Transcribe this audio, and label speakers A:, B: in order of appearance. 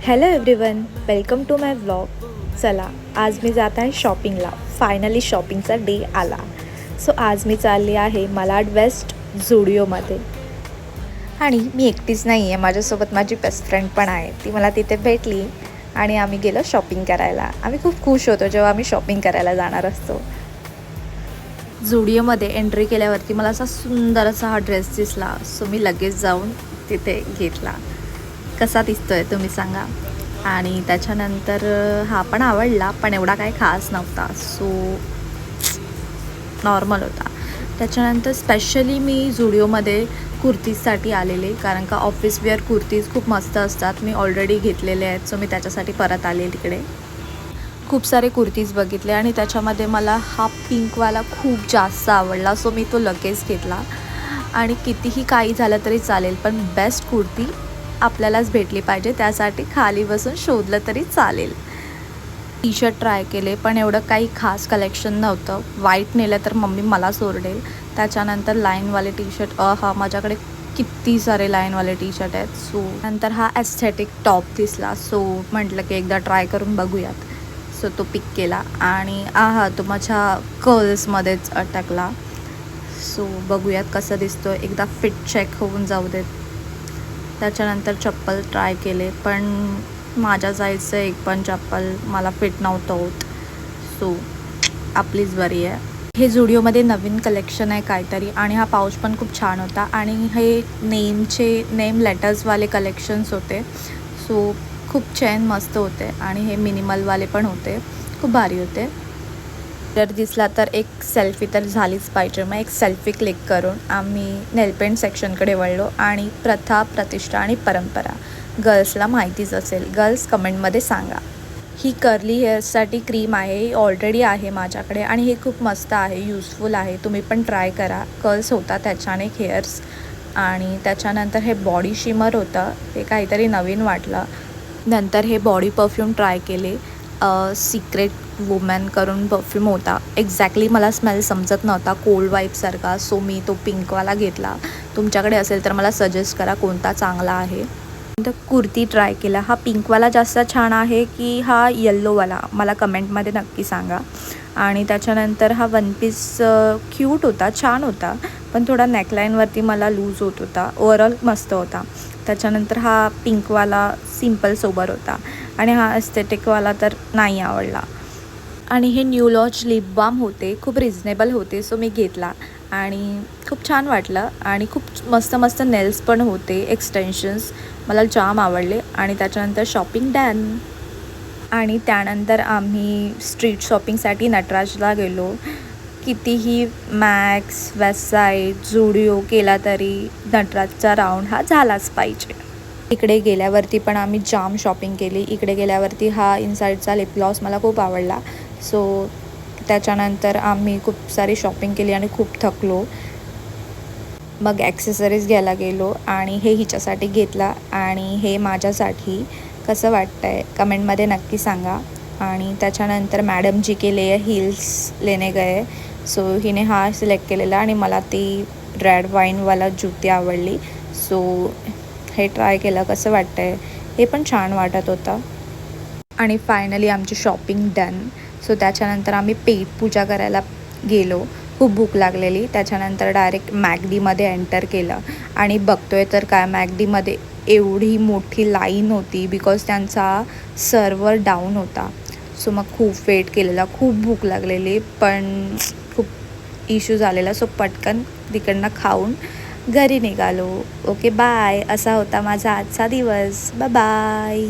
A: Hello everyone, welcome to my vlog. चला, आज मी जात आहे शॉपिंगला. फायनली शॉपिंगचा डे आला. सो आज मी चालली आहे मालाड वेस्ट झुडिओमध्ये. आणि मी एकटीच नाही आहे, माझ्यासोबत माझी बेस्ट फ्रेंड पण आहे. ती मला तिथे भेटली आणि आम्ही गेलो शॉपिंग करायला. आम्ही खूप खुश होतो जेव्हा आम्ही शॉपिंग करायला जाणार असतो. झुडिओमध्ये एंट्री केल्यावरती मला असा सुंदर असा हा ड्रेस दिसला. सो मी लगेच जाऊन तिथे घेतला. कसा दिसतोय तुम्ही सांगा. आणि त्याच्यानंतर हा पण आवडला, पण एवढा काही खास नव्हता. सो नॉर्मल होता. त्याच्यानंतर स्पेशली मी झुडिओमध्ये कुर्तीजसाठी आलेले, कारण का ऑफिस वेअर कुर्तीज खूप मस्त असतात. मी ऑलरेडी घेतलेले आहेत. सो मी त्याच्यासाठी परत आले तिकडे. खूप सारे कुर्तीज बघितले आणि त्याच्यामध्ये मला हा पिंकवाला खूप जास्त आवडला. सो मी तो लगेच घेतला. आणि कितीही काही झालं तरी चालेल, पण बेस्ट कुर्ती आपल्यालाच भेटली पाहिजे. त्यासाठी खाली बसून शोधलं तरी चालेल. टी शर्ट ट्राय केले, पण एवढं काही खास कलेक्शन नव्हतं. व्हाईट नेलं तर मम्मी मला सोडेल. त्याच्यानंतर लाईनवाले टी शर्ट, माझ्याकडे किती सारे लाईनवाले टी शर्ट आहेत. सो नंतर हा ॲस्थेटिक टॉप दिसला. सो म्हटलं की एकदा ट्राय करून बघूयात. सो तो पिक केला आणि तो माझ्या कर्ल्समध्येच अटकला. सो बघूयात कसं दिसतो. एकदा फिट चेक होऊन जाऊ देत. त्याच्यानंतर चप्पल ट्राय केले, पण माझ्या साईजचं एक पण चप्पल मला फिट नव्हतं होत. सो आपलीच बरी आहे. हे झुडिओमध्ये नवीन कलेक्शन आहे काहीतरी, आणि हा पाऊच पण खूप छान होता. आणि हे नेम लेटर्सवाले कलेक्शन्स होते. सो खूप चेन मस्त होते आणि हे मिनिमलवाले पण होते. खूप भारी होते. जर दिसला तर एक सेल्फी तर झालीच पाहिजे. मग एक सेल्फी क्लिक करून आम्ही नेलपेंट सेक्शनकडे वळलो. आणि प्रथा, प्रतिष्ठा आणि परंपरा गर्ल्सला माहितीच असेल. गर्ल्स कमेंटमध्ये सांगा. ही कर्ली हेअर्ससाठी क्रीम आहे. ही ऑलरेडी आहे माझ्याकडे आणि हे खूप मस्त आहे, यूजफुल आहे. तुम्ही पण ट्राय करा. कर्ल्स होता त्याच्याने हेअर्स. आणि त्याच्यानंतर हे बॉडी शिमर होतं. हे काहीतरी नवीन वाटलं. नंतर हे बॉडी परफ्यूम ट्राय केले. सिक्रेट वुमन करून परफ्यूम होता. एक्झॅक्टली मला स्मेल समजत नव्हता, कोल्ड वाईपसारखा. सो मी तो पिंकवाला घेतला. तुमच्याकडे असेल तर मला सजेस्ट करा कोणता चांगला आहे. नंतर कुर्ती ट्राय केला. हा पिंकवाला जास्त छान आहे की हा येल्लोवाला, मला कमेंटमध्ये नक्की सांगा. आणि त्याच्यानंतर हा वन पीस क्यूट होता, छान होता, पण थोडा नेकलाईनवरती मला लूज होत होता. ओव्हरऑल मस्त होता. त्याच्यानंतर हा पिंकवाला सिम्पल सोबर होता. आणि हा एस्थेटिकवाला तर नाही आवडला. आणि हे न्यू लॉन्च लिप बाम होते, खूप रिजनेबल होते. सो मी घेतला आणि खूप छान वाटलं. आणि खूप मस्त मस्त नेल्स पण होते, एक्सटेन्शन्स मला जाम आवडले. आणि त्याच्यानंतर शॉपिंग डन. आणि त्यानंतर आम्ही स्ट्रीट शॉपिंगसाठी नटराजला गेलो. कितीही मॅक्स, वेस्ट साईड, झुडिओ केला तरी नटराजचा राऊंड हा झालाच पाहिजे. इकडे गेल्यावरती पण आम्ही जाम शॉपिंग केली. इकडे गेल्यावरती हा इनसाईडचा लिप ग्लॉस मला खूप आवडला. सो त्याच्यानंतर आम्ही खूप सारी शॉपिंग केली आणि खूप थकलो. मग ॲक्सेसरीज घ्यायला गेलो आणि हे हिच्यासाठी घेतला आणि हे माझ्यासाठी. कसं वाटतं आहे कमेंटमध्ये नक्की सांगा. आणि त्याच्यानंतर मॅडम जी के लिए हिल्स लेने गए. सो हिने हा सिलेक्ट केलेला आणि मला ती रेड वाईनवाला जुती आवडली. सो हे ट्राय केलं. कसं वाटतं आहे, हे पण छान वाटत होतं. आणि फायनली आमची शॉपिंग डन. सो त्याच्यानंतर आम्ही पेट पूजा करायला गेलो. खूप भूक लागलेली. त्याच्यानंतर डायरेक्ट मॅकडीमध्ये एंटर केलं आणि बघतोय तर काय, मॅकडीमध्ये एवढी मोठी लाईन होती बिकॉज त्यांचा सर्व्हर डाऊन होता. सो मग खूप वेट केलेला, खूप भूक लागलेली, पण खूप इश्यू झालेला. सो पटकन तिकडनं खाऊन घरी निघालो. Okay bye. असा होता माझा आजचा दिवस. बाय.